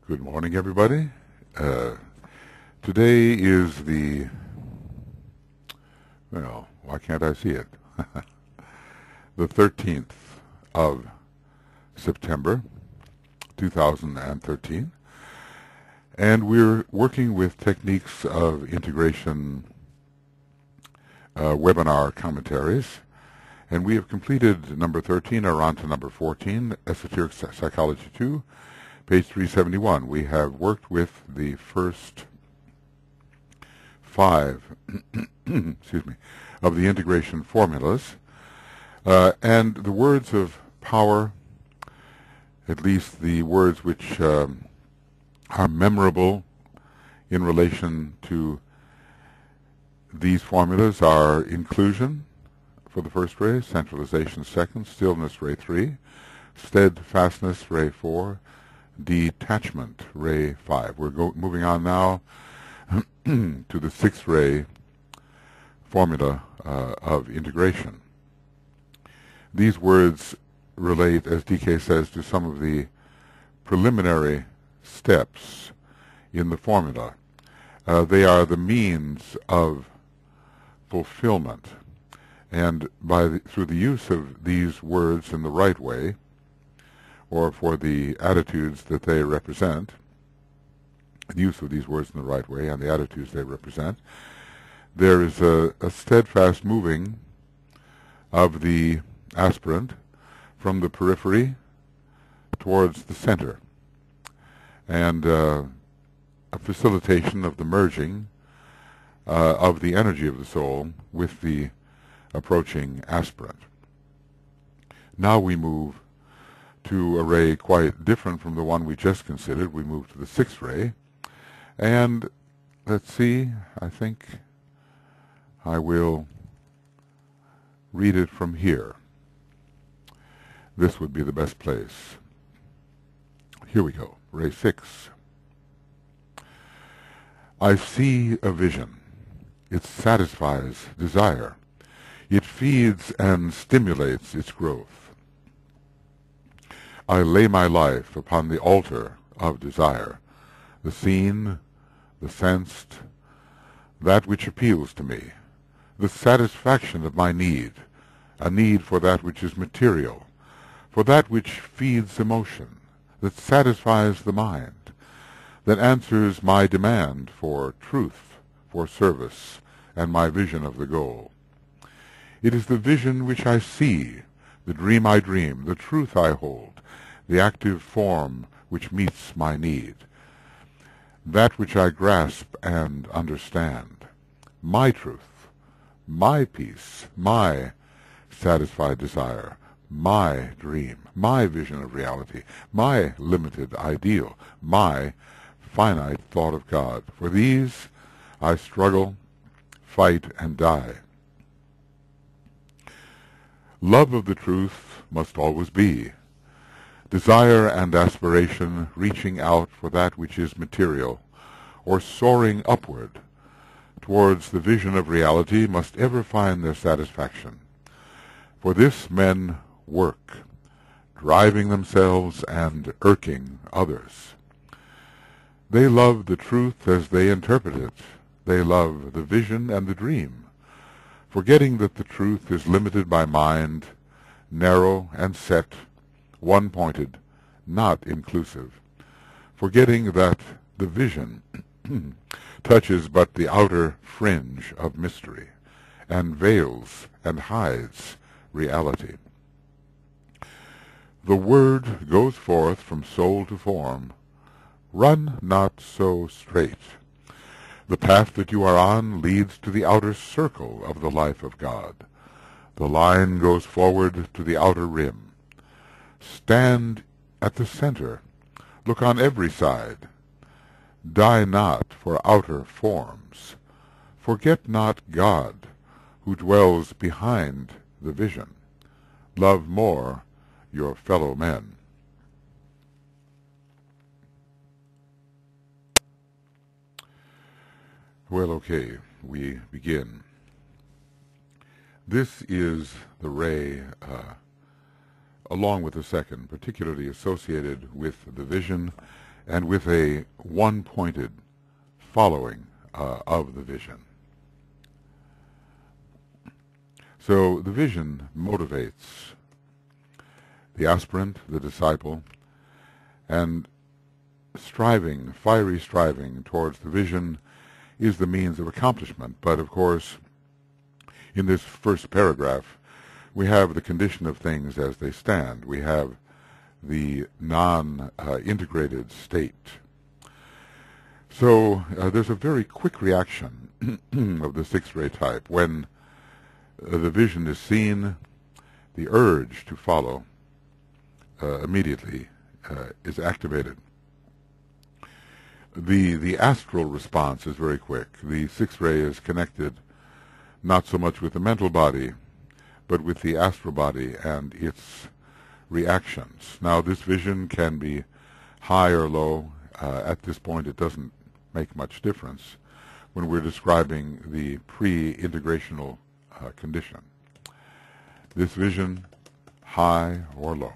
Good morning, everybody. Today is well, why can't I see it? The 13th of September, 2013. And we're working with Techniques of Integration webinar commentaries. And we have completed number 13, are on to number 14, Esoteric Psychology 2. Page 371. We have worked with the first 5 excuse me, of the integration formulas. And the words of power, at least the words which are memorable in relation to these formulas, are inclusion for the first ray, centralization second, stillness ray 3, steadfastness ray 4, detachment ray 5. We're moving on now to the 6th ray formula of integration. These words relate, as DK says, to some of the preliminary steps in the formula. They are the means of fulfillment, and through the use of these words in the right way, or for the attitudes that they represent, the use of these words in the right way and the attitudes they represent, there is a steadfast moving of the aspirant from the periphery towards the center, and a facilitation of the merging of the energy of the soul with the approaching aspirant. Now we move to a ray quite different from the one we just considered. We move to the 6th ray, and let's see, I think I will read it from here. This would be the best place. Here we go, ray 6. I see a vision. It satisfies desire. It feeds and stimulates its growth. I lay my life upon the altar of desire, the seen, the sensed, that which appeals to me, the satisfaction of my need, a need for that which is material, for that which feeds emotion, that satisfies the mind, that answers my demand for truth, for service, and my vision of the goal. It is the vision which I see, the dream I dream, the truth I hold, the active form which meets my need, that which I grasp and understand, my truth, my peace, my satisfied desire, my dream, my vision of reality, my limited ideal, my finite thought of God. For these I struggle, fight, and die. Love of the truth must always be. Desire and aspiration reaching out for that which is material, or soaring upward towards the vision of reality, must ever find their satisfaction. For this men work, driving themselves and irking others. They love the truth as they interpret it. They love the vision and the dream, forgetting that the truth is limited by mind, narrow and set, one-pointed, not inclusive, forgetting that the vision touches but the outer fringe of mystery, and veils and hides reality. The word goes forth from soul to form, run not so straight. The path that you are on leads to the outer circle of the life of God. The line goes forward to the outer rim. Stand at the center. Look on every side. Die not for outer forms. Forget not God, who dwells behind the vision. Love more your fellow men. Well, okay, we begin. This is the ray, along with the second, particularly associated with the vision and with a one-pointed following of the vision. So the vision motivates the aspirant, the disciple, and fiery striving towards the vision is the means of accomplishment. But of course, in this first paragraph, we have the condition of things as they stand. We have the non-integrated state. So there's a very quick reaction of the sixth-ray type. When the vision is seen, the urge to follow immediately is activated. The astral response is very quick. The sixth ray is connected not so much with the mental body, but with the astral body and its reactions. Now, this vision can be high or low. At this point, it doesn't make much difference when we're describing the pre-integrational condition. This vision, high or low.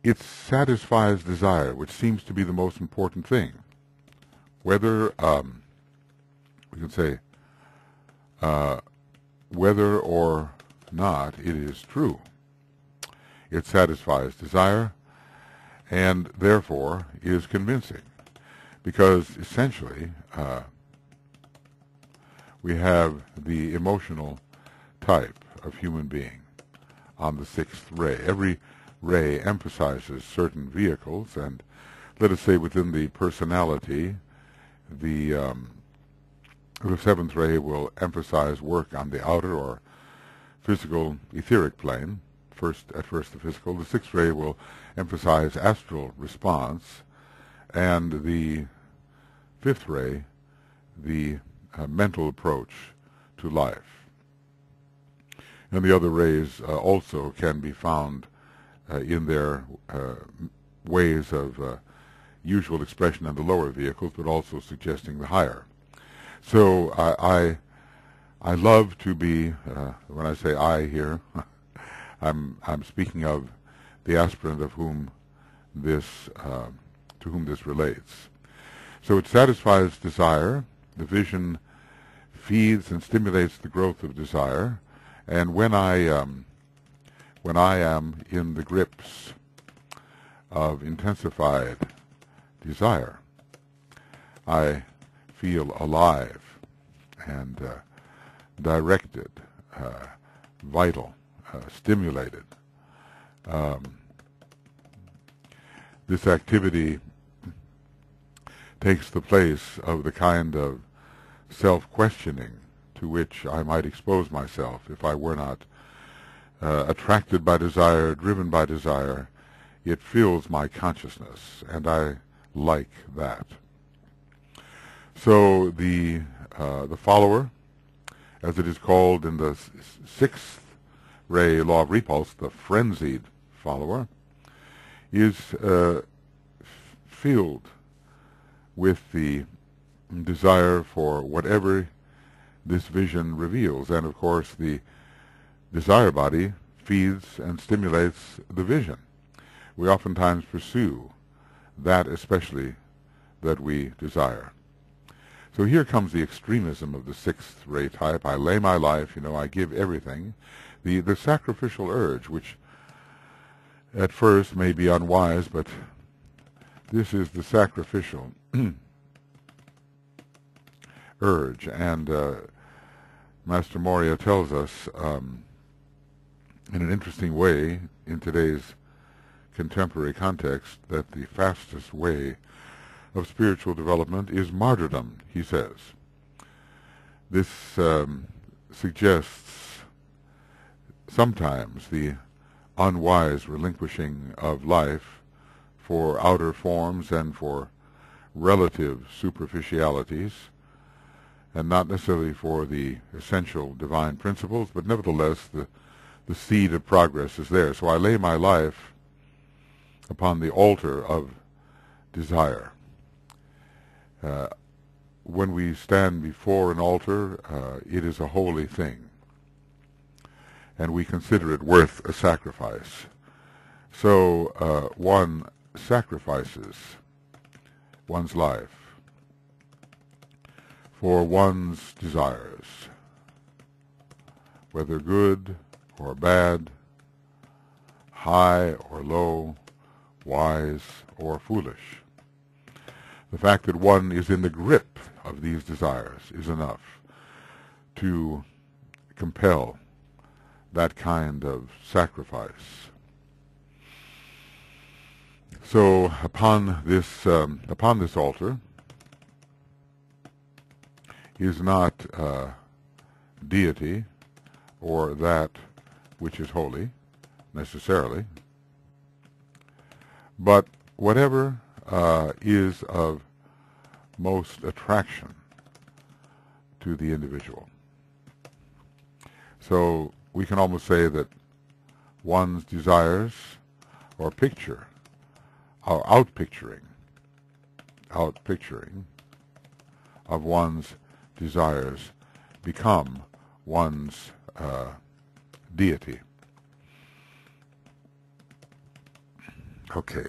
It satisfies desire, which seems to be the most important thing. Whether, we can say, whether or not it is true. It satisfies desire and therefore is convincing, because essentially we have the emotional type of human being on the sixth ray. Every ray emphasizes certain vehicles, and let us say within the personality, the seventh ray will emphasize work on the outer or physical etheric plane. At first the physical. The sixth ray will emphasize astral response, and the fifth ray, the mental approach to life. And the other rays also can be found in their ways of usual expression in the lower vehicles, but also suggesting the higher. So I love to be, when I say I here, I'm speaking of the aspirant of whom this, to whom this relates. So it satisfies desire. The vision feeds and stimulates the growth of desire. And when I am in the grips of intensified desire, I feel alive and directed, vital, stimulated. This activity takes the place of the kind of self-questioning to which I might expose myself if I were not attracted by desire, driven by desire. It fills my consciousness, and I like that. So the follower, as it is called in the sixth ray law of repulse, the frenzied follower, is filled with the desire for whatever this vision reveals. And of course the desire body feeds and stimulates the vision. We oftentimes pursue that especially that we desire. So here comes the extremism of the sixth ray type. I lay my life, I give everything. The sacrificial urge, which at first may be unwise, but this is the sacrificial urge. And Master Morya tells us in an interesting way in today's contemporary context that the fastest way of spiritual development is martyrdom, he says. This suggests sometimes the unwise relinquishing of life for outer forms and for relative superficialities, and not necessarily for the essential divine principles, but nevertheless the seed of progress is there. So I lay my life upon the altar of desire. When we stand before an altar, it is a holy thing, and we consider it worth a sacrifice. So one sacrifices one's life for one's desires, whether good or bad, high or low, wise or foolish. The fact that one is in the grip of these desires is enough to compel that kind of sacrifice. So upon this altar is not deity or that which is holy necessarily, but whatever is of most attraction to the individual. So we can almost say that one's desires or picture, or outpicturing of one's desires become one's deity. Okay.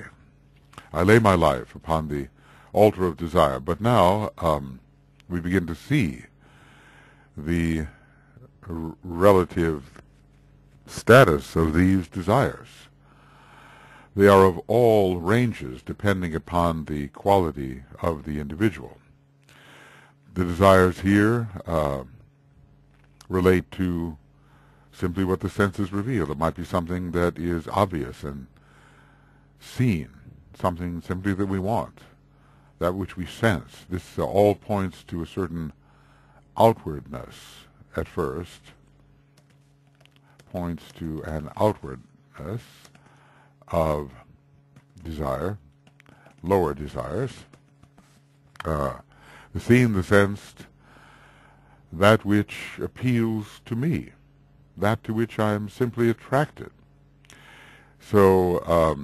I lay my life upon the altar of desire, but now we begin to see the relative status of these desires. They are of all ranges depending upon the quality of the individual. The desires here relate to simply what the senses reveal. It might be something that is obvious and seen, something simply that we want, that which we sense. This all points to a certain outwardness at first, points to an outwardness of desire, lower desires. The seen, the sensed, that which appeals to me, that to which I am simply attracted. So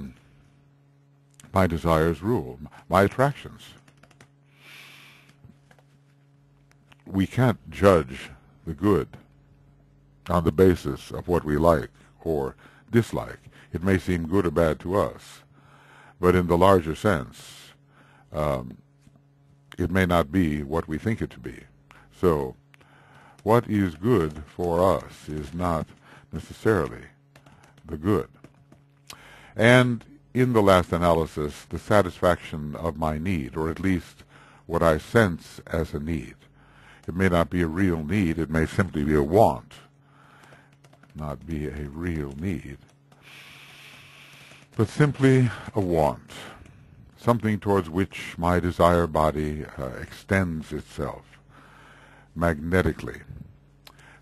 my desires rule, my attractions. We can't judge the good on the basis of what we like or dislike. It may seem good or bad to us, but in the larger sense, it may not be what we think it to be. So what is good for us is not necessarily the good. And in the last analysis, the satisfaction of my need, or at least what I sense as a need. It may not be a real need, it may simply be a want, not be a real need, but simply a want, something towards which my desire body extends itself magnetically,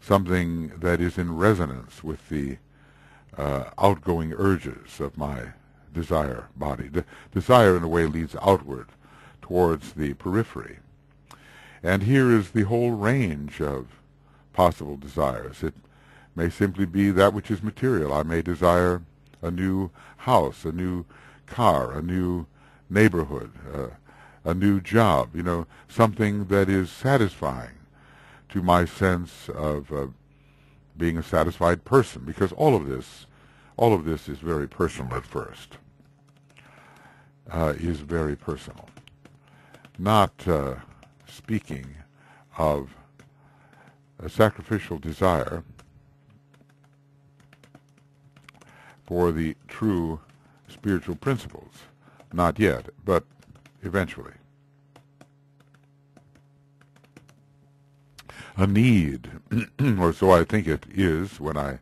something that is in resonance with the outgoing urges of my desire body. Desire, in a way, leads outward towards the periphery. And here is the whole range of possible desires. It may simply be that which is material. I may desire a new house, a new car, a new neighborhood, a new job, something that is satisfying to my sense of being a satisfied person, because all of this is very personal at first, is very personal. Not speaking of a sacrificial desire for the true spiritual principles. Not yet, but eventually. A need, or so I think it is when I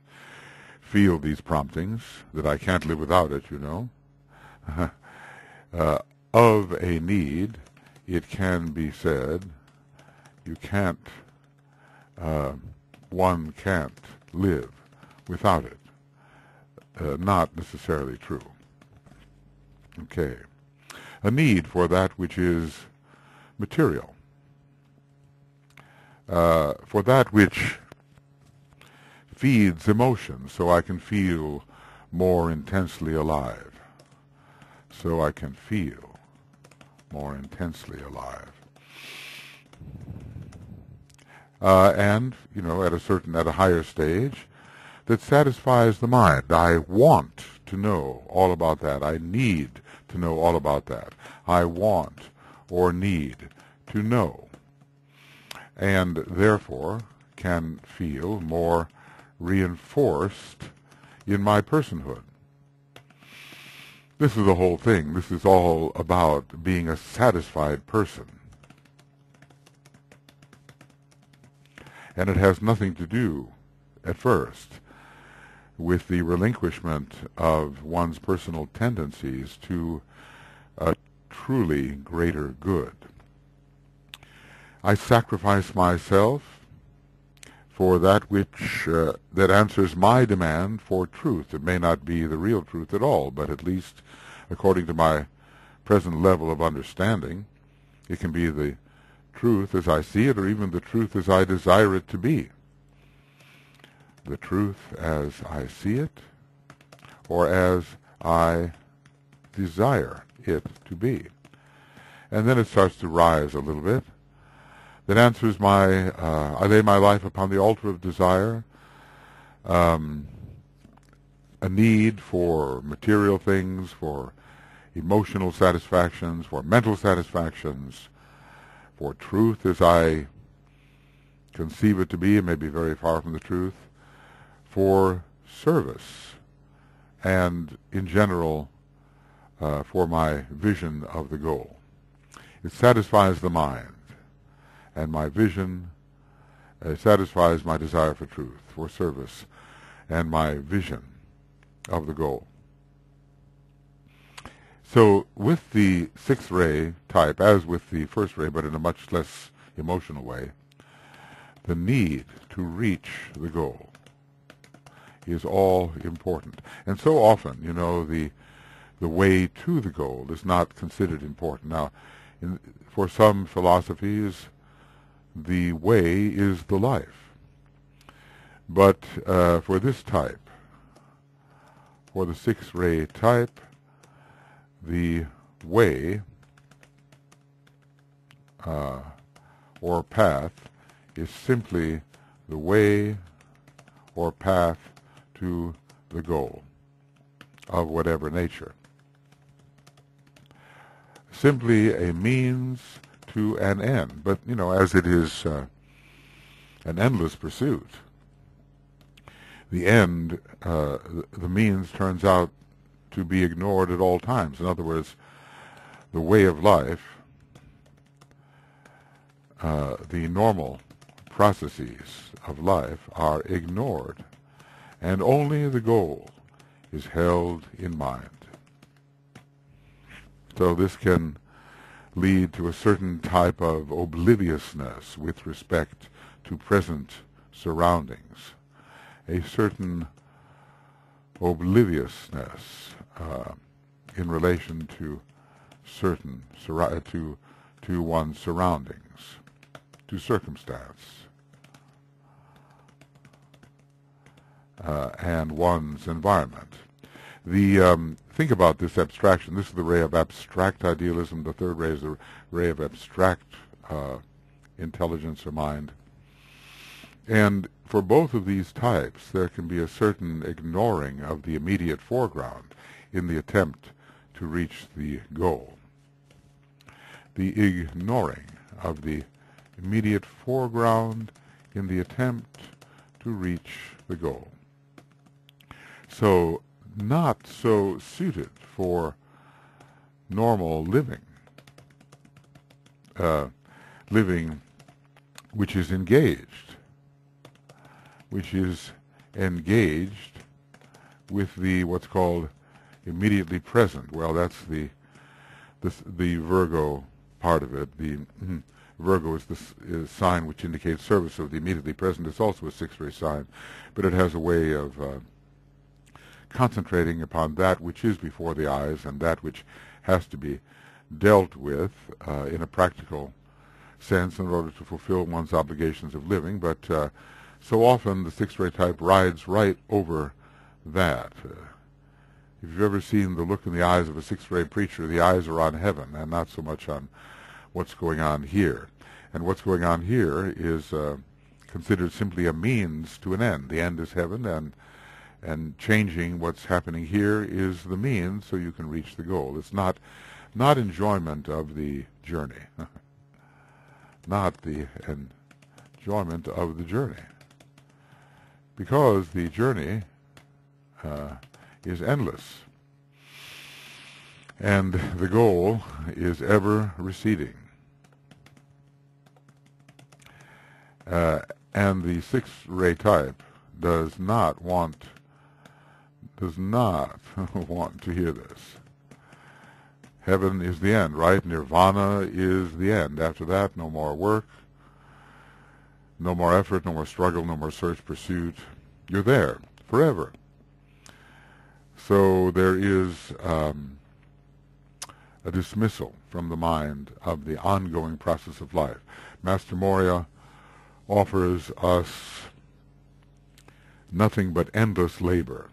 feel these promptings, that I can't live without it, of a need, it can be said, one can't live without it. Not necessarily true. Okay. A need for that which is material, for that which feeds emotion, so I can feel more intensely alive. So I can feel more intensely alive. And, at a higher stage, that satisfies the mind. I want to know all about that. I need to know all about that. I want or need to know. And therefore can feel more reinforced in my personhood. This is the whole thing. This is all about being a satisfied person. And it has nothing to do, at first, with the relinquishment of one's personal tendencies to a truly greater good. I sacrifice myself for that which that answers my demand for truth. It may not be the real truth at all, but at least according to my present level of understanding, it can be the truth as I see it, or even the truth as I desire it to be. The truth as I see it, or as I desire it to be. And then it starts to rise a little bit. That answers my, I lay my life upon the altar of desire, a need for material things, for emotional satisfactions, for mental satisfactions, for truth as I conceive it to be, and may be very far from the truth, for service, and in general for my vision of the goal. It satisfies the mind, and my vision satisfies my desire for truth, for service, and my vision of the goal. So with the sixth ray type, as with the first ray, but in a much less emotional way, the need to reach the goal is all important. And so often, you know, the way to the goal is not considered important. Now, for some philosophies, the way is the life. But for this type, for the sixth ray type, the way or path is simply the way or path to the goal of whatever nature. Simply a means to an end. But, you know, as it is an endless pursuit, the end, the means turns out to be ignored at all times. In other words, the way of life, the normal processes of life are ignored, and only the goal is held in mind. So this can lead to a certain type of obliviousness with respect to present surroundings, a certain obliviousness in relation to certain to one's surroundings, to circumstance, and one's environment. Think about this abstraction. This is the ray of abstract idealism. The third ray is the ray of abstract intelligence or mind. And for both of these types, there can be a certain ignoring of the immediate foreground in the attempt to reach the goal. The ignoring of the immediate foreground in the attempt to reach the goal. So, not so suited for normal living, living which is engaged with the what's called immediately present. Well, that's the Virgo part of it. The Virgo is the sign which indicates service of the immediately present. It's also a sixth-ray sign, but it has a way of concentrating upon that which is before the eyes and that which has to be dealt with in a practical sense in order to fulfill one's obligations of living. But so often the sixth-ray type rides right over that. If you've ever seen the look in the eyes of a sixth-ray preacher, the eyes are on heaven and not so much on what's going on here. And what's going on here is considered simply a means to an end. The end is heaven, And changing what's happening here is the means so you can reach the goal. It's not enjoyment of the journey, not the enjoyment of the journey, because the journey is endless, and the goal is ever receding. And the sixth-ray type does not want to hear this. Heaven is the end, right? Nirvana is the end. After that, no more work, no more effort, no more struggle, no more search, pursuit. You're there forever. So there is a dismissal from the mind of the ongoing process of life. Master Morya offers us nothing but endless labor.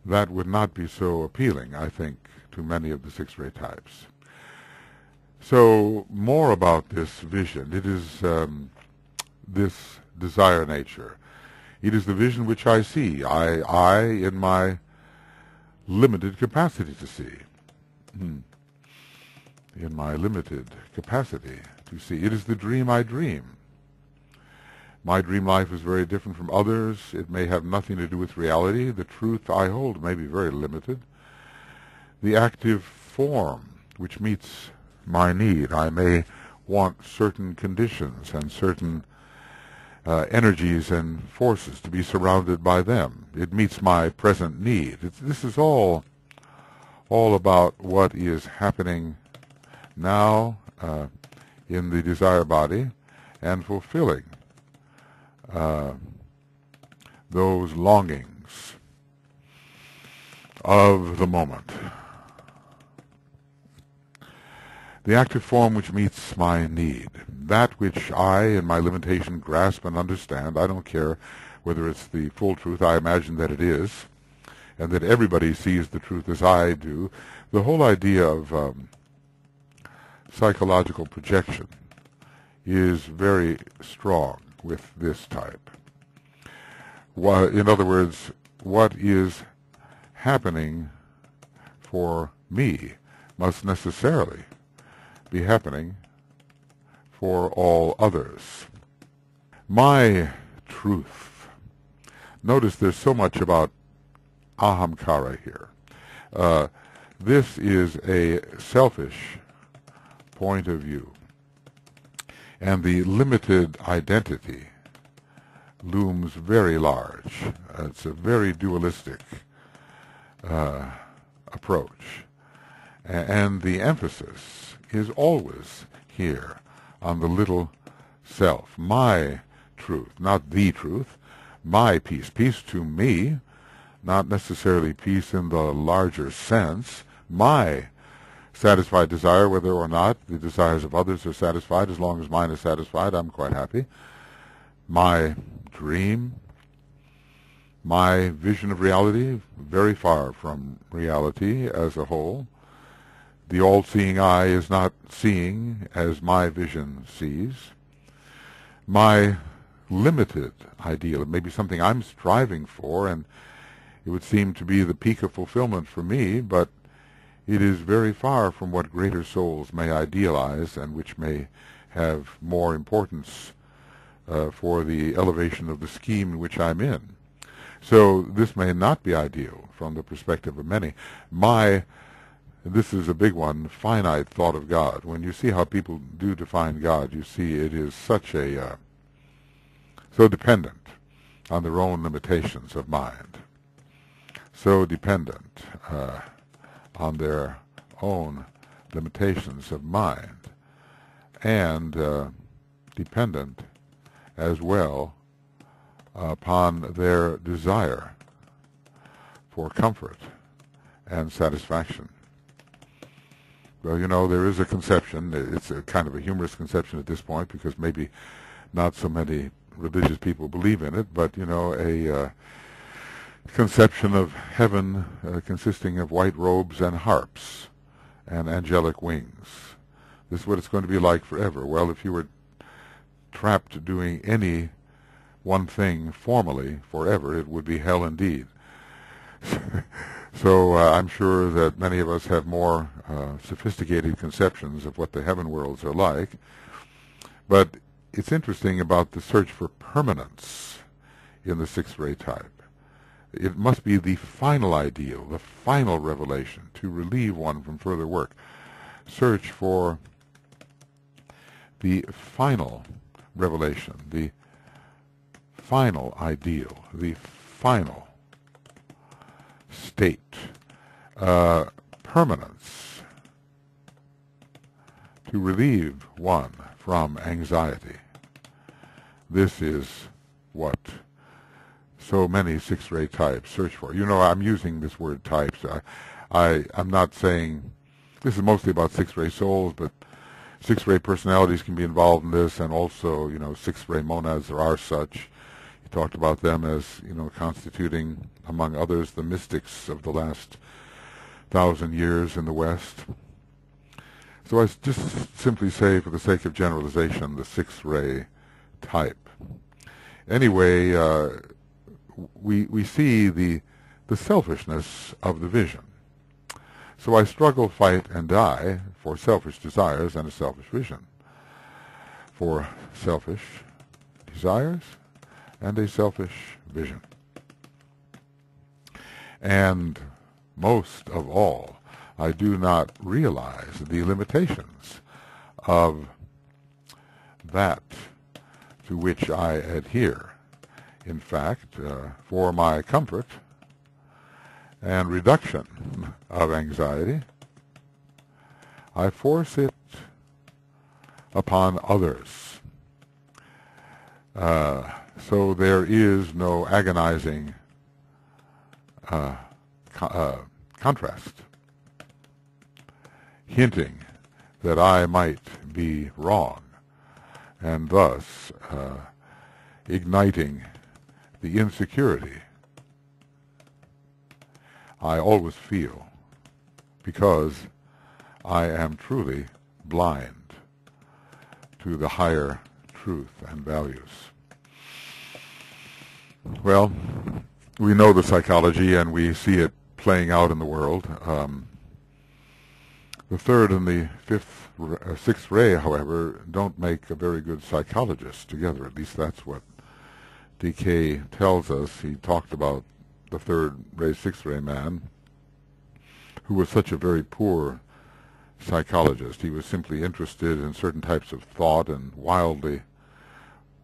That would not be so appealing, I think, to many of the six-ray types. So more about this vision. It is this desire nature. It is the vision which I see. I in my limited capacity to see. In my limited capacity to see. It is the dream I dream. My dream life is very different from others. It may have nothing to do with reality. The truth I hold may be very limited. The active form which meets my need. I may want certain conditions and certain energies and forces to be surrounded by them. It meets my present need. This is all about what is happening now in the desire body and fulfilling those longings of the moment. The active form which meets my need, that which I, in my limitation, grasp and understand. I don't care whether it's the full truth. I imagine that it is, and that everybody sees the truth as I do. The whole idea of psychological projection is very strong with this type. In other words, what is happening for me must necessarily be happening for all others. My truth. Notice there's so much about ahamkara here. This is a selfish point of view. And the limited identity looms very large. It's a very dualistic approach. And the emphasis is always here on the little self. My truth, not the truth. My peace. Peace to me, not necessarily peace in the larger sense. My satisfied desire, whether or not the desires of others are satisfied. As long as mine is satisfied, I'm quite happy. My dream, my vision of reality, very far from reality as a whole. The all-seeing eye is not seeing as my vision sees. My limited ideal, it may be something I'm striving for, and it would seem to be the peak of fulfillment for me, but it is very far from what greater souls may idealize and which may have more importance for the elevation of the scheme in which I'm in. So this may not be ideal from the perspective of many. This is a big one, finite thought of God. When you see how people do define God, you see it is such a so dependent on their own limitations of mind, so dependent on their own limitations of mind, and dependent as well upon their desire for comfort and satisfaction. Well, you know, there is a conception. It's a kind of a humorous conception at this point because maybe not so many religious people believe in it, but, you know, a conception of heaven consisting of white robes and harps and angelic wings. This is what it's going to be like forever. Well, if you were trapped doing any one thing formally forever, it would be hell indeed. So I'm sure that many of us have more sophisticated conceptions of what the heaven worlds are like. But it's interesting about the search for permanence in the sixth ray type. It must be the final ideal, the final revelation, to relieve one from further work. Search for the final revelation, the final ideal, the final state, permanence, to relieve one from anxiety. This is what so many sixth-ray types search for. You know, I'm using this word types. I'm not saying this is mostly about sixth-ray souls, but sixth-ray personalities can be involved in this, and also, you know, sixth-ray monads, there are such. He talked about them as, you know, constituting, among others, the mystics of the last 1,000 years in the West. So I just simply say, for the sake of generalization, the sixth-ray type. Anyway, we see the selfishness of the vision. So I struggle, fight, and die for selfish desires and a selfish vision. For selfish desires and a selfish vision. And most of all, I do not realize the limitations of that to which I adhere. In fact, for my comfort and reduction of anxiety, I force it upon others. So there is no agonizing contrast, hinting that I might be wrong, and thus igniting the insecurity I always feel because I am truly blind to the higher truth and values. Well, we know the psychology and we see it playing out in the world. The third and the sixth ray, however, don't make a very good psychologist together. At least that's what D.K. tells us. He talked about the third ray, sixth ray man, who was such a very poor psychologist. He was simply interested in certain types of thought and wildly,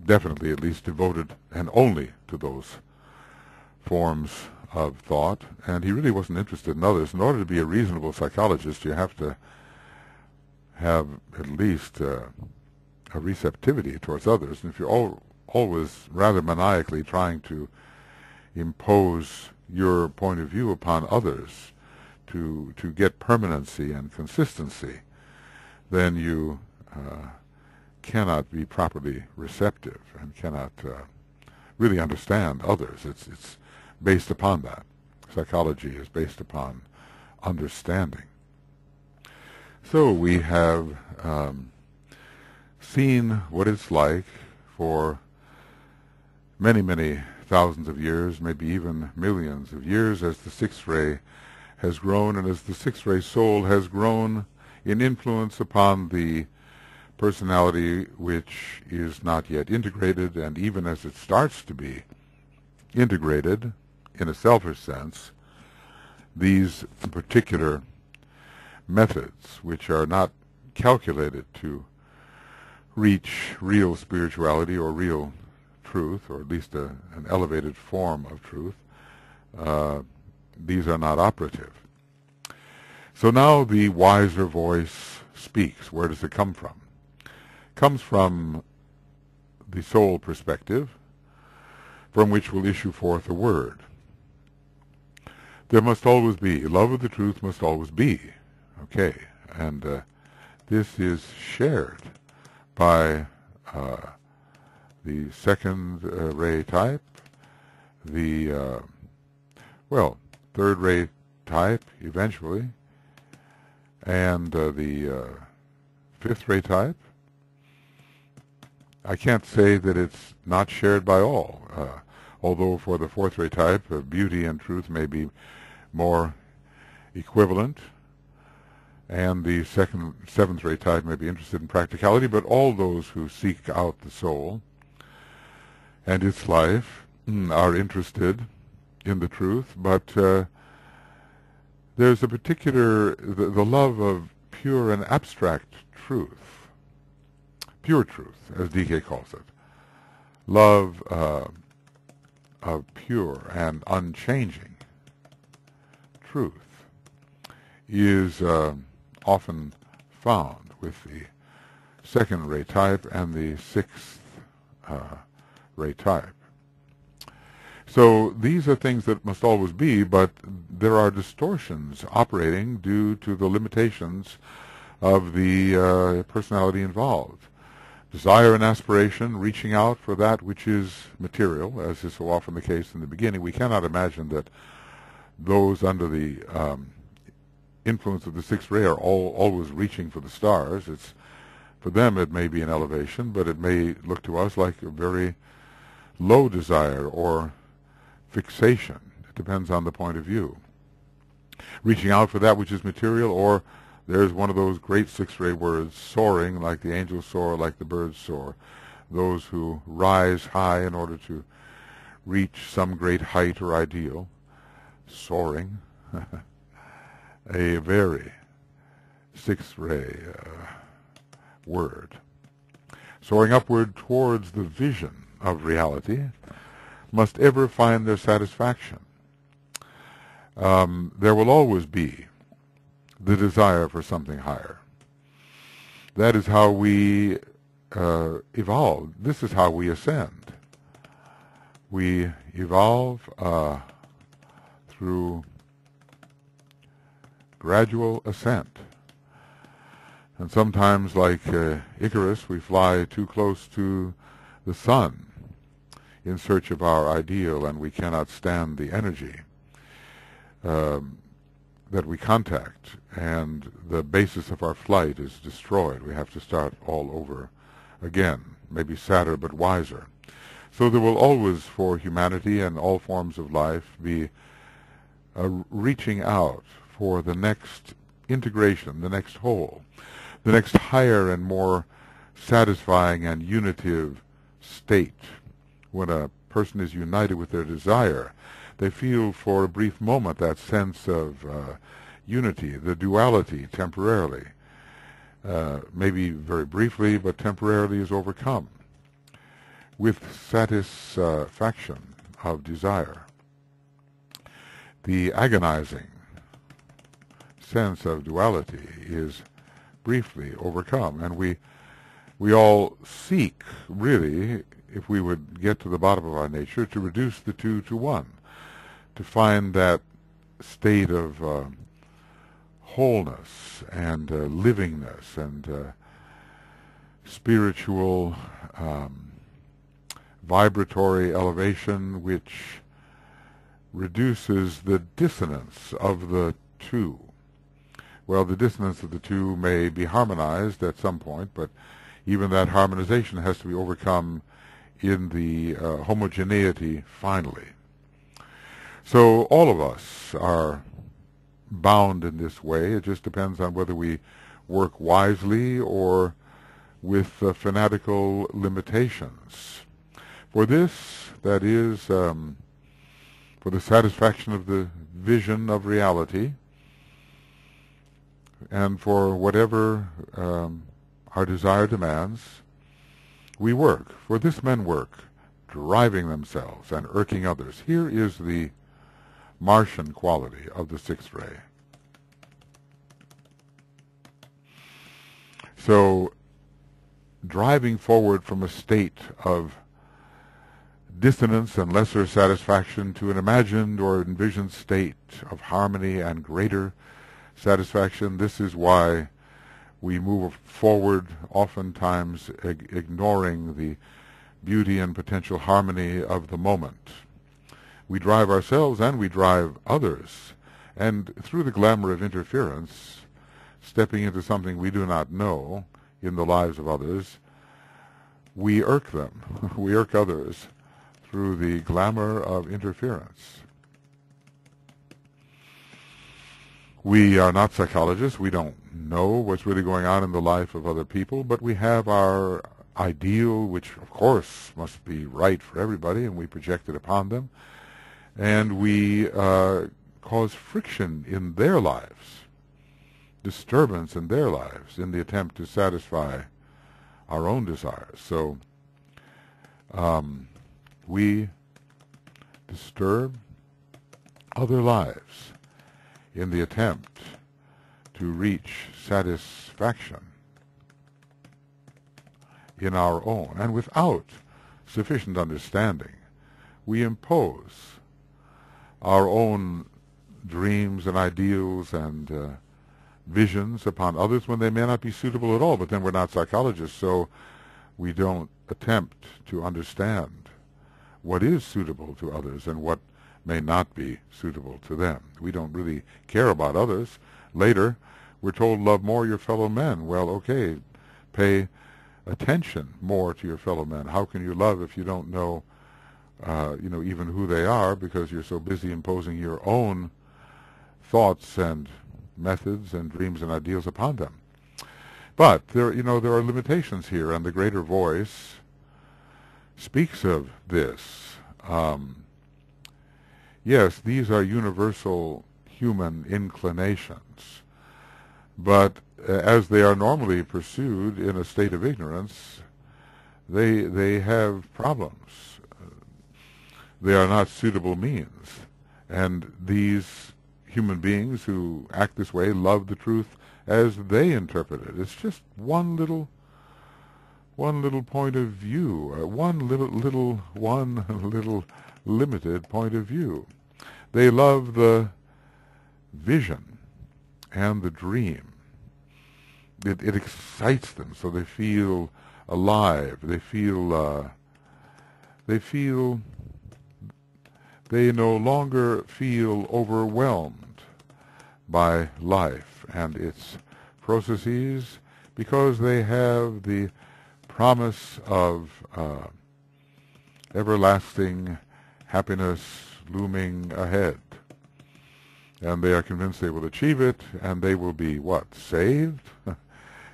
definitely at least, devoted and only to those forms of thought, and he really wasn't interested in others. In order to be a reasonable psychologist, you have to have at least a receptivity towards others. And if you're always rather maniacally trying to impose your point of view upon others to get permanency and consistency, then you cannot be properly receptive and cannot really understand others. It's based upon that. Psychology is based upon understanding. So we have seen what it's like for many, many thousands of years, maybe even millions of years, as the sixth ray has grown and as the sixth ray soul has grown in influence upon the personality which is not yet integrated, and even as it starts to be integrated in a selfish sense, these particular methods, which are not calculated to reach real spirituality or real truth, or at least an elevated form of truth, these are not operative. So now the wiser voice speaks. Where does it come from? It comes from the soul perspective, from which will issue forth a word. There must always be, love of the truth must always be. Okay, and this is shared by the second ray type, the, third ray type eventually, and the fifth ray type. I can't say that it's not shared by all. although for the fourth ray type, beauty and truth may be more equivalent, and the seventh ray type may be interested in practicality, but all those who seek out the soul and its life are interested in the truth, but there's a particular, the love of pure and abstract truth, pure truth, as DK calls it, love of pure and unchanging truth is often found with the second ray type and the sixth ray type. So these are things that must always be, but there are distortions operating due to the limitations of the personality involved. Desire and aspiration, reaching out for that which is material, as is so often the case in the beginning. We cannot imagine that those under the influence of the sixth ray are always reaching for the stars. It's, for them it may be an elevation, but it may look to us like a very low desire or fixation. It depends on the point of view. Reaching out for that which is material, or there's one of those great sixth ray words, soaring, like the angels soar, like the birds soar. Those who rise high in order to reach some great height or ideal. Soaring. A very sixth ray word. Soaring upward towards the vision of reality must ever find their satisfaction. There will always be the desire for something higher. That is how we evolve. This is how we ascend. We evolve through gradual ascent. And sometimes, like Icarus, we fly too close to the sun in search of our ideal, and we cannot stand the energy that we contact, and the basis of our flight is destroyed. We have to start all over again, maybe sadder but wiser. So there will always, for humanity and all forms of life, be a reaching out for the next integration, the next whole, the next higher and more satisfying and unitive state. When a person is united with their desire, they feel for a brief moment that sense of unity, the duality temporarily. Maybe very briefly, but temporarily is overcome with satisfaction of desire. The agonizing sense of duality is briefly overcome, and we all seek, really, if we would get to the bottom of our nature, to reduce the two to one, to find that state of wholeness and livingness and spiritual vibratory elevation which reduces the dissonance of the two. Well, the dissonance of the two may be harmonized at some point, but even that harmonization has to be overcome in the homogeneity finally. So all of us are bound in this way. It just depends on whether we work wisely or with fanatical limitations. For this, that is, for the satisfaction of the vision of reality, and for whatever our desire demands, we work. For this men work, driving themselves and irking others. Here is the Martian quality of the sixth ray. So, driving forward from a state of dissonance and lesser satisfaction to an imagined or envisioned state of harmony and greater satisfaction, this is why we move forward, oftentimes ignoring the beauty and potential harmony of the moment. We drive ourselves and we drive others, and through the glamour of interference, stepping into something we do not know in the lives of others, we irk them, we irk others through the glamour of interference. We are not psychologists. We don't know what's really going on in the life of other people, but we have our ideal, which of course must be right for everybody, and we project it upon them, and we cause friction in their lives, disturbance in their lives, in the attempt to satisfy our own desires. So we disturb other lives in the attempt to reach satisfaction in our own, and without sufficient understanding, we impose our own dreams and ideals and visions upon others when they may not be suitable at all. But then we're not psychologists, so we don't attempt to understand what is suitable to others and what may not be suitable to them. We don't really care about others. Later, we're told, love more your fellow men. Well, okay, pay attention more to your fellow men. How can you love if you don't know, even who they are, because you're so busy imposing your own thoughts and methods and dreams and ideals upon them? But there are limitations here, and the greater voice speaks of this. Yes, these are universal human inclinations, but as they are normally pursued in a state of ignorance, they have problems. They are not suitable means, and these human beings who act this way love the truth as they interpret it. It's just one little point of view, one little limited point of view. They love the vision and the dream. It excites them, so they feel alive. They no longer feel overwhelmed by life and its processes, because they have the promise of everlasting happiness looming ahead. And they are convinced they will achieve it, and they will be, what, saved?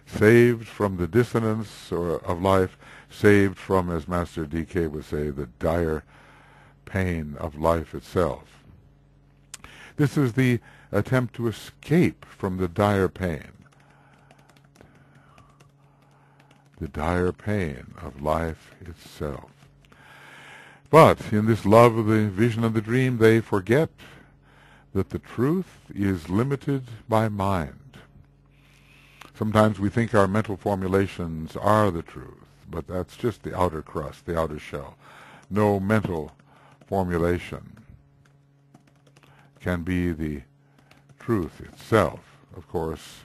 Saved from the dissonance of life, saved from, as Master D.K. would say, the dire pain of life itself. This is the attempt to escape from the dire pain of life itself. But in this love of the vision and the dream, they forget that the truth is limited by mind. Sometimes we think our mental formulations are the truth, but that's just the outer crust, the outer shell. No mental formulation can be the truth itself. Of course,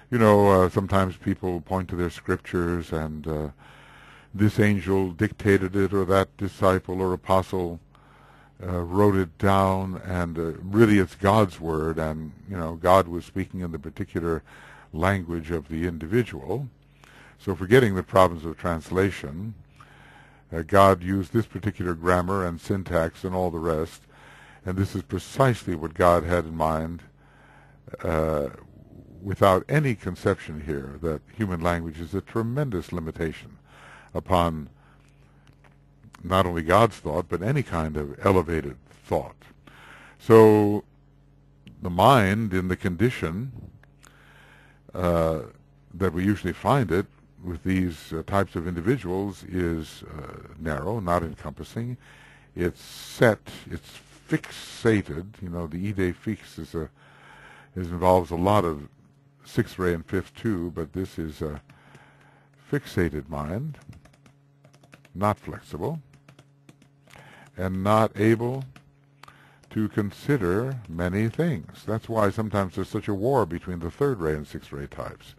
sometimes people point to their scriptures and this angel dictated it, or that disciple or apostle wrote it down, and really it's God's word, and God was speaking in the particular language of the individual. So forgetting the problems of translation, God used this particular grammar and syntax and all the rest, and this is precisely what God had in mind, without any conception here that human language is a tremendous limitation upon not only God's thought, but any kind of elevated thought. So the mind, in the condition that we usually find it with these types of individuals, is narrow, not encompassing. It's set, it's fixated. The idée fixe involves a lot of sixth ray and fifth too, but this is a fixated mind, not flexible, and not able to consider many things. That's why sometimes there's such a war between the third ray and sixth ray types,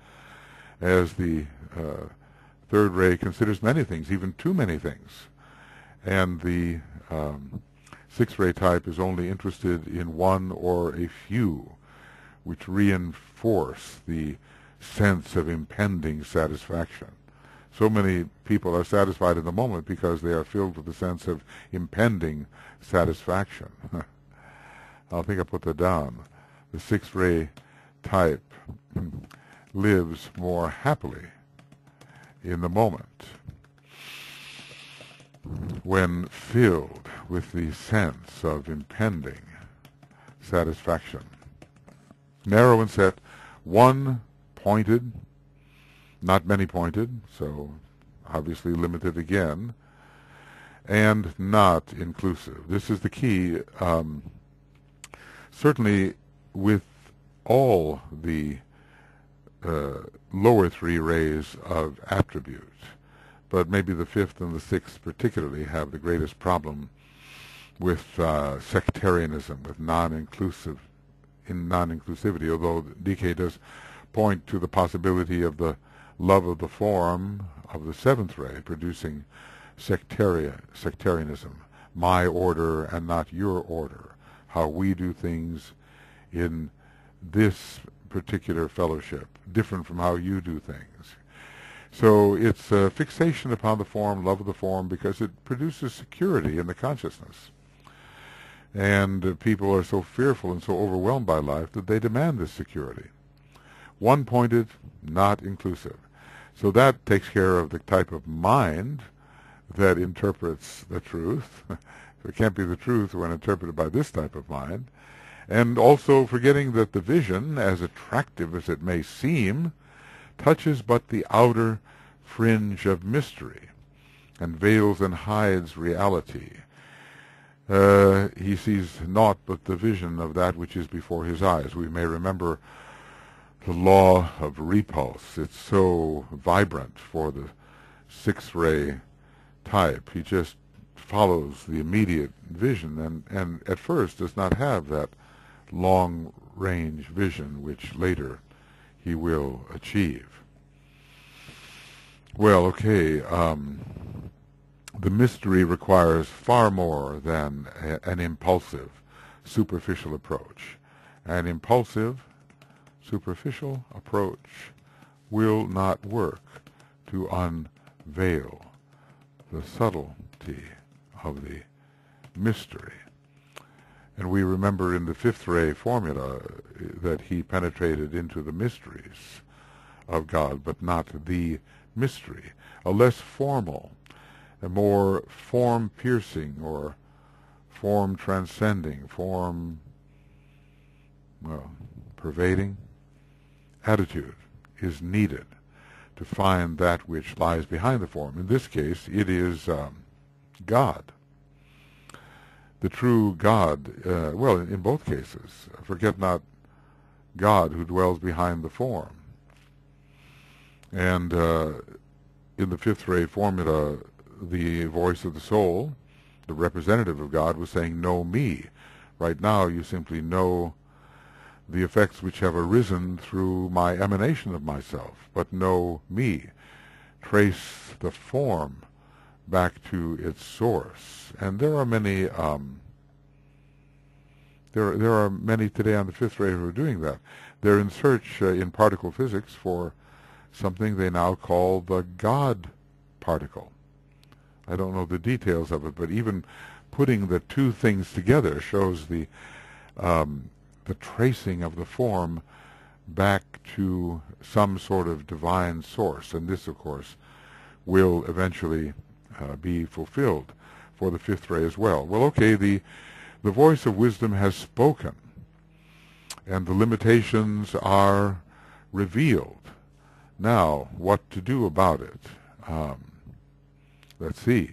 as the third ray considers many things, even too many things, and the sixth ray type is only interested in one or a few, which reinforce the sense of impending satisfaction. So many people are satisfied in the moment because they are filled with a sense of impending satisfaction. I think I put that down. The sixth-ray type lives more happily in the moment when filled with the sense of impending satisfaction. Narrow and set, one pointed, not many pointed, so obviously limited again, and not inclusive. This is the key, certainly with all the lower three rays of attributes, but maybe the fifth and the sixth particularly have the greatest problem with sectarianism, with non-inclusivity, although DK does point to the possibility of the love of the form of the seventh ray producing sectarianism, my order and not your order, how we do things in this particular fellowship, different from how you do things. So it's a fixation upon the form, love of the form, because it produces security in the consciousness. And people are so fearful and so overwhelmed by life that they demand this security. One-pointed, not inclusive. So that takes care of the type of mind that interprets the truth. It can't be the truth when interpreted by this type of mind. And also forgetting that the vision, as attractive as it may seem, touches but the outer fringe of mystery and veils and hides reality. He sees naught but the vision of that which is before his eyes. We may remember the law of repulse. It's so vibrant for the sixth-ray type. He just follows the immediate vision and at first does not have that long-range vision which later he will achieve. Well, okay, the mystery requires far more than an impulsive, superficial approach. An impulsive, superficial approach will not work to unveil the subtlety of the mystery. And we remember in the fifth ray formula that he penetrated into the mysteries of God, but not the mystery. A less formal, a more form-piercing or form-transcending, pervading attitude is needed to find that which lies behind the form. In this case, it is God. The true God, in both cases, forget not God who dwells behind the form. And in the fifth ray formula, the voice of the soul, the representative of God, was saying, know me. Right now you simply know the effects which have arisen through my emanation of myself, but know me. Trace the form back to its source. And there are many there are many today on the fifth ray who are doing that. They're in search in particle physics for something they now call the God particle. I don't know the details of it, but even putting the two things together shows the tracing of the form back to some sort of divine source. And this, of course, will eventually be fulfilled for the fifth ray as well. Well, okay, the voice of wisdom has spoken, and the limitations are revealed. Now, what to do about it? Let's see.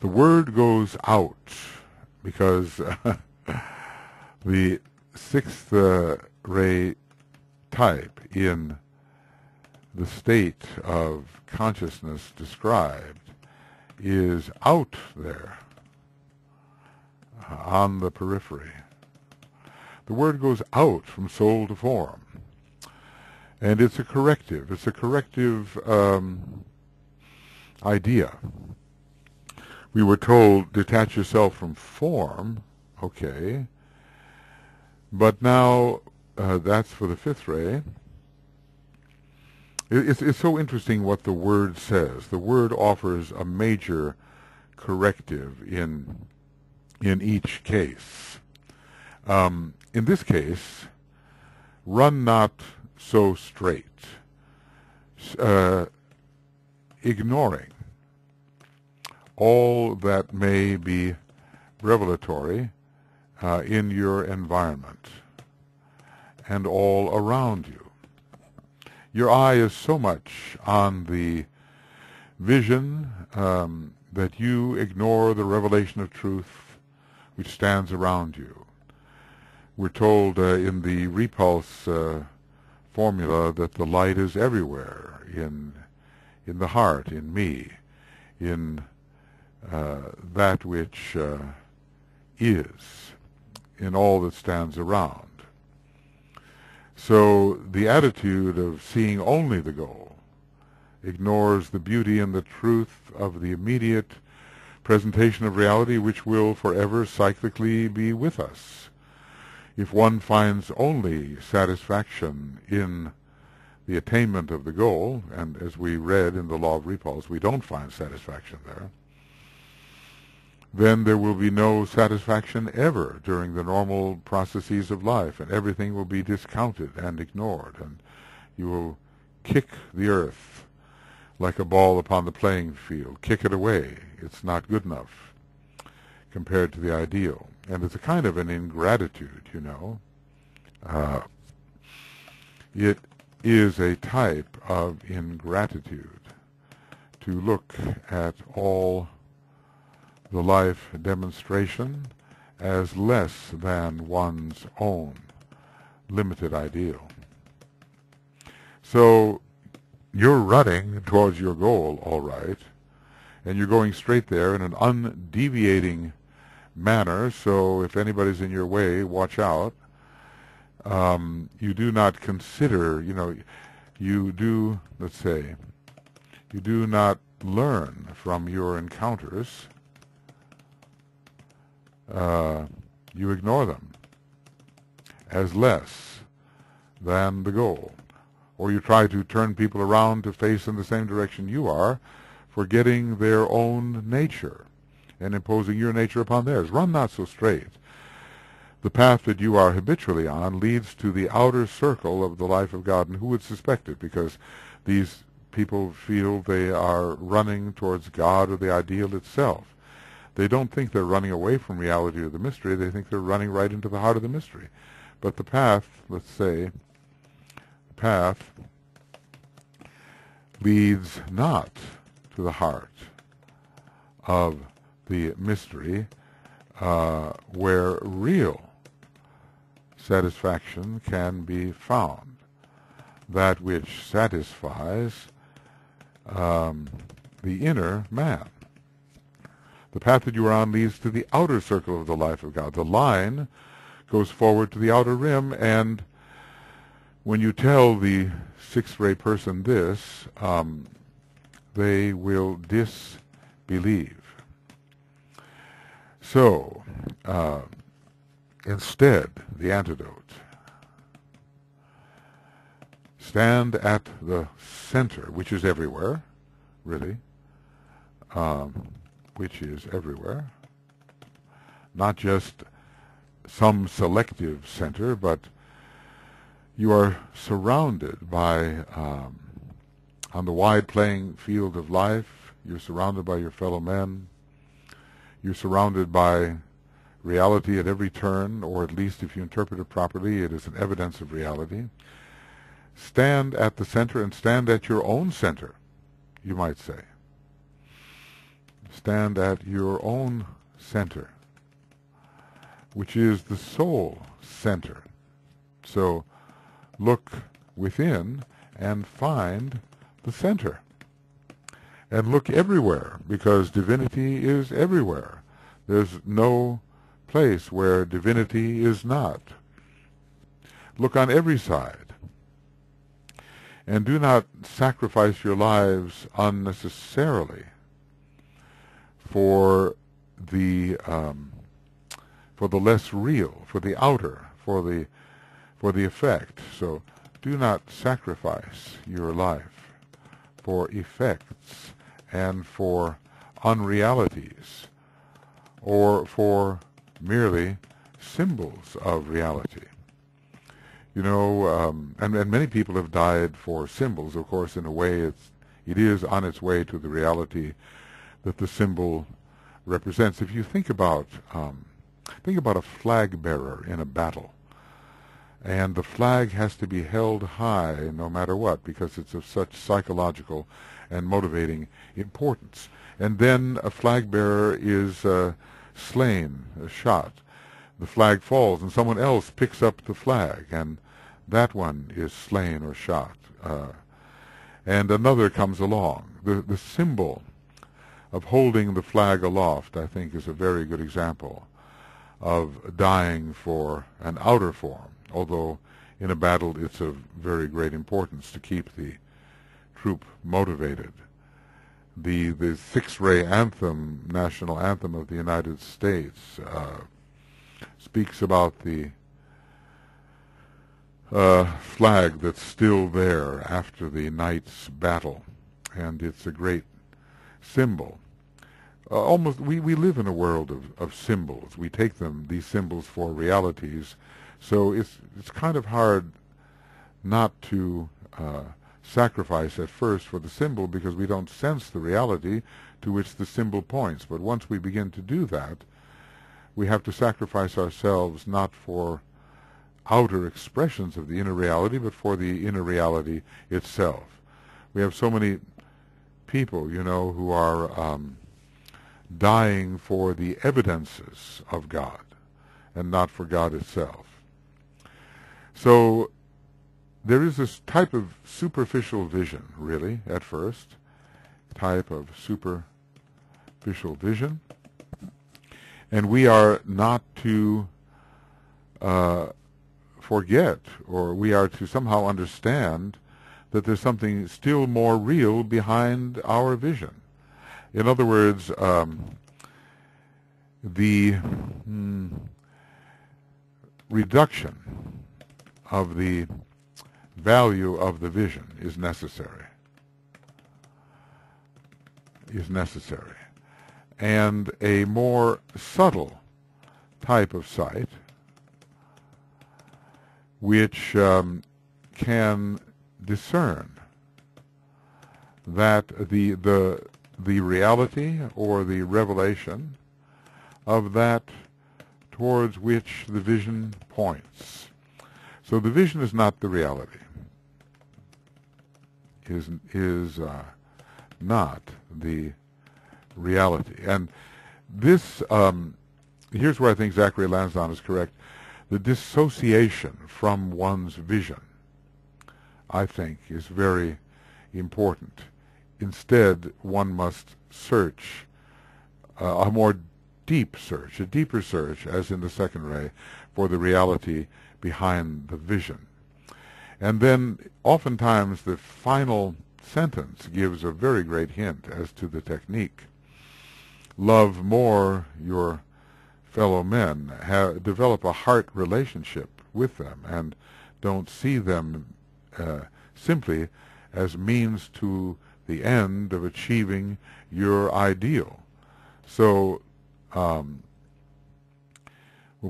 The word goes out because the sixth ray type in the state of consciousness described is out there on the periphery. The word goes out from soul to form. And it's a corrective. It's a corrective idea. We were told, detach yourself from form. Okay. But now, that's for the fifth ray. It's so interesting what the Word says. The Word offers a major corrective in each case. In this case, run not so straight, ignoring all that may be revelatory in your environment and all around you. Your eye is so much on the vision that you ignore the revelation of truth which stands around you. We're told in the repulse formula that the light is everywhere, in the heart, in me, in that which is, in all that stands around. So the attitude of seeing only the goal ignores the beauty and the truth of the immediate presentation of reality which will forever cyclically be with us. If one finds only satisfaction in the attainment of the goal, and as we read in the law of repulse, we don't find satisfaction there, then there will be no satisfaction ever during the normal processes of life, and everything will be discounted and ignored, and you will kick the earth like a ball upon the playing field. Kick it away. It's not good enough compared to the ideal. And it's a kind of an ingratitude, you know. It is a type of ingratitude to look at all the life demonstration as less than one's own limited ideal. So you're running towards your goal, all right, and you're going straight there in an undeviating manner, so if anybody's in your way, watch out. You do not consider, you do, let's say, you do not learn from your encounters. You ignore them as less than the goal. Or you try to turn people around to face in the same direction you are, forgetting their own nature and imposing your nature upon theirs. Run not so straight. The path that you are habitually on leads to the outer circle of the life of God, and who would suspect it? Because these people feel they are running towards God or the ideal itself. They don't think they're running away from reality or the mystery. They think they're running right into the heart of the mystery. But the path, let's say, the path leads not to the heart of the mystery, where real satisfaction can be found, that which satisfies the inner man. The path that you are on leads to the outer circle of the life of God. The line goes forward to the outer rim, and when you tell the sixth-ray person this, they will disbelieve. So, instead, the antidote. Stand at the center, which is everywhere, really, which is everywhere. Not just some selective center, but you are surrounded by, on the wide playing field of life, you're surrounded by your fellow men. You're surrounded by reality at every turn, or at least if you interpret it properly, it is an evidence of reality. Stand at the center, and stand at your own center, you might say. Stand at your own center, which is the soul center. So look within and find the center. And look everywhere, because divinity is everywhere. There's no place where divinity is not. Look on every side. And do not sacrifice your lives unnecessarily for the less real, for the outer, for the effect. So do not sacrifice your life. for effects and for unrealities, or for merely symbols of reality. You know, and many people have died for symbols. Of course, in a way, it is on its way to the reality that the symbol represents. If you think about a flag bearer in a battle, and the flag has to be held high no matter what, because it's of such psychological and motivating importance. And then a flag bearer is slain, shot. The flag falls, and someone else picks up the flag, and that one is slain or shot. And another comes along. The symbol of holding the flag aloft, I think, is a very good example of dying for an outer form, although in a battle it's of very great importance to keep the troop motivated. The six-ray anthem, national anthem of the United States, speaks about the flag that's still there after the night's battle, and it's a great symbol. We live in a world of symbols. We take these symbols for realities, so it's kind of hard not to sacrifice at first for the symbol, because we don't sense the reality to which the symbol points. But once we begin to do that, we have to sacrifice ourselves not for outer expressions of the inner reality, but for the inner reality itself. We have so many people, you know, who are dying for the evidences of God and not for God itself. So there is this type of superficial vision, really, at first, type of superficial vision, and we are not to forget, or we are to somehow understand that there's something still more real behind our vision. In other words, the reduction of the value of the vision is necessary. And a more subtle type of sight, which can discern that the reality or the revelation of that towards which the vision points. So the vision is not the reality, is not the reality. And this, here's where I think Zachary Lansdowne is correct. The dissociation from one's vision, I think, is very important. Instead, one must search a more deep search, a deeper search, as in the second ray, for the reality behind the vision. And then, oftentimes, the final sentence gives a very great hint as to the technique. Love more your fellow men, develop a heart relationship with them, and don't see them simply as means to the end of achieving your ideal. So we'll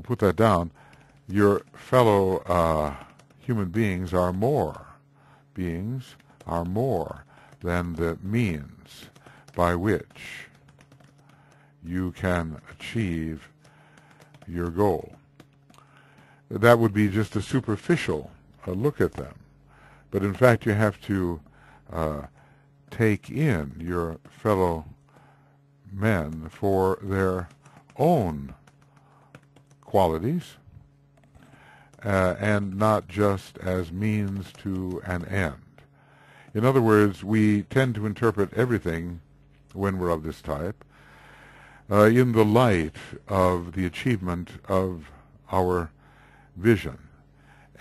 put that down. Your fellow human beings are more than the means by which you can achieve your goal. That would be just a superficial look at them. But in fact, you have to take in your fellow men for their own qualities, and not just as means to an end. In other words, we tend to interpret everything, when we're of this type, in the light of the achievement of our vision.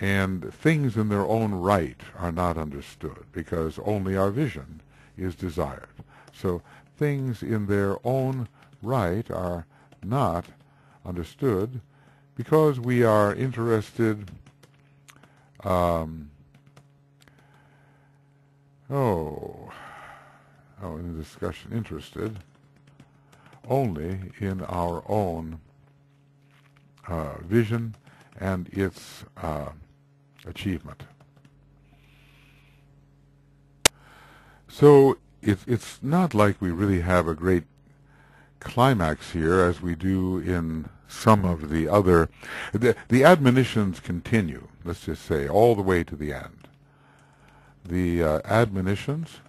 And things in their own right are not understood, because only our vision is desired. So things in their own right are not understood, because we are interested in the discussion, interested only in our own vision and its achievement. So it's not like we really have a great climax here as we do in some of the other. The admonitions continue, let's just say, all the way to the end. The admonitions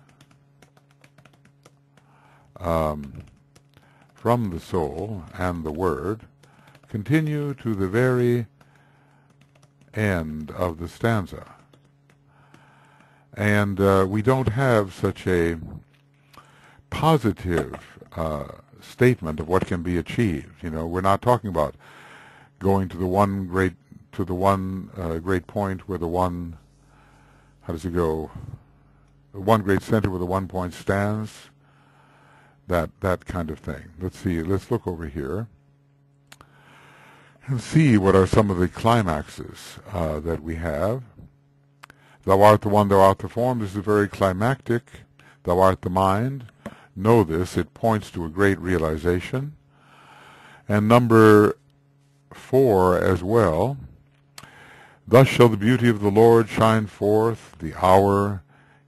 from the soul and the word continue to the very end of the stanza. And we don't have such a positive statement of what can be achieved. You know, we're not talking about going to the one great great point where the one, how does it go? The one great center where the 1 point stands. That kind of thing. Let's see. Let's look over here and see what are some of the climaxes that we have. Thou art the one, thou art the form. This is very climactic. Thou art the mind. Know this. It points to a great realization. And number 4 as well. Thus shall the beauty of the Lord shine forth. The hour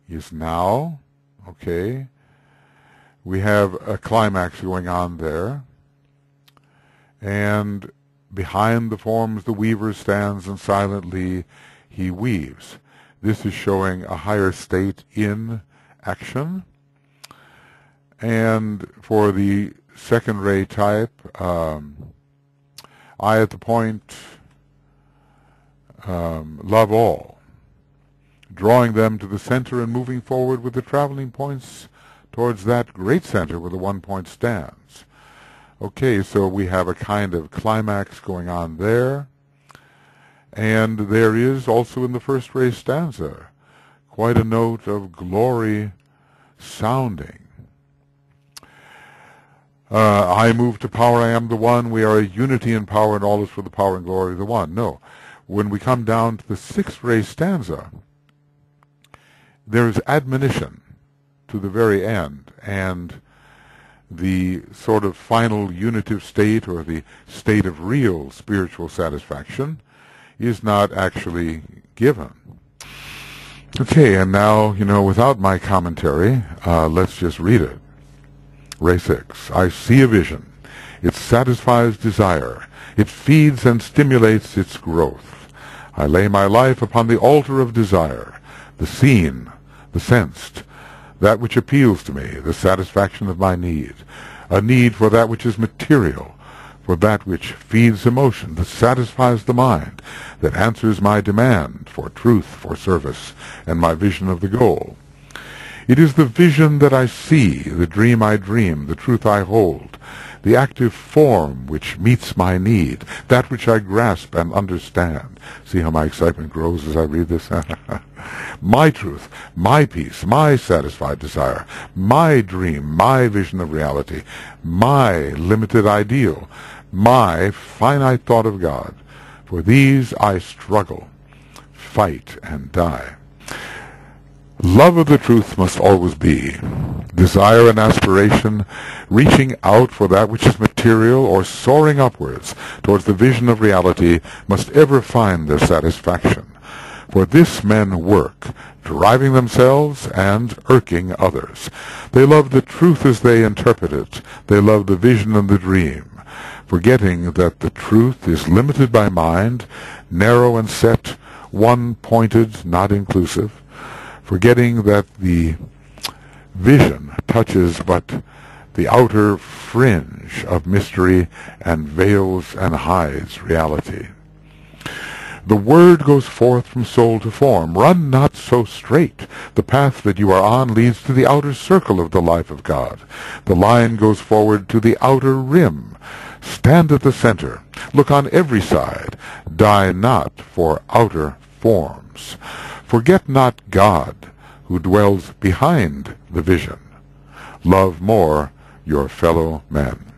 is now. Okay. We have a climax going on there. And behind the forms the weaver stands, and silently he weaves. This is showing a higher state in action. And for the second ray type, I at the point love all, drawing them to the center and moving forward with the traveling points towards that great center where the 1 point stands. Okay, so we have a kind of climax going on there. And there is also in the first ray stanza quite a note of glory sounding. I move to power, I am the one. We are a unity in power, and all is for the power and glory of the one. No. When we come down to the 6th ray stanza, there is admonition to the very end, and the sort of final unitive state, or the state of real spiritual satisfaction, is not actually given. Okay, and now, you know, without my commentary, let's just read it. Ray 6. I see a vision. It satisfies desire. It feeds and stimulates its growth. I lay my life upon the altar of desire, the seen, the sensed, that which appeals to me, the satisfaction of my need, a need for that which is material, for that which feeds emotion, that satisfies the mind, that answers my demand for truth, for service, and my vision of the goal. It is the vision that I see, the dream I dream, the truth I hold, the active form which meets my need, that which I grasp and understand. See how my excitement grows as I read this? My truth, my peace, my satisfied desire, my dream, my vision of reality, my limited ideal, my finite thought of God. For these I struggle, fight, and die. Love of the truth must always be. Desire and aspiration, reaching out for that which is material or soaring upwards towards the vision of reality, must ever find their satisfaction. For this men work, driving themselves and irking others. They love the truth as they interpret it. They love the vision and the dream, forgetting that the truth is limited by mind, narrow and set, one-pointed, not inclusive, forgetting that the vision touches but the outer fringe of mystery and veils and hides reality. The word goes forth from soul to form. Run not so straight. The path that you are on leads to the outer circle of the life of God. The line goes forward to the outer rim. Stand at the center. Look on every side. Die not for outer forms. Forget not God, who dwells behind the vision. Love more your fellow men.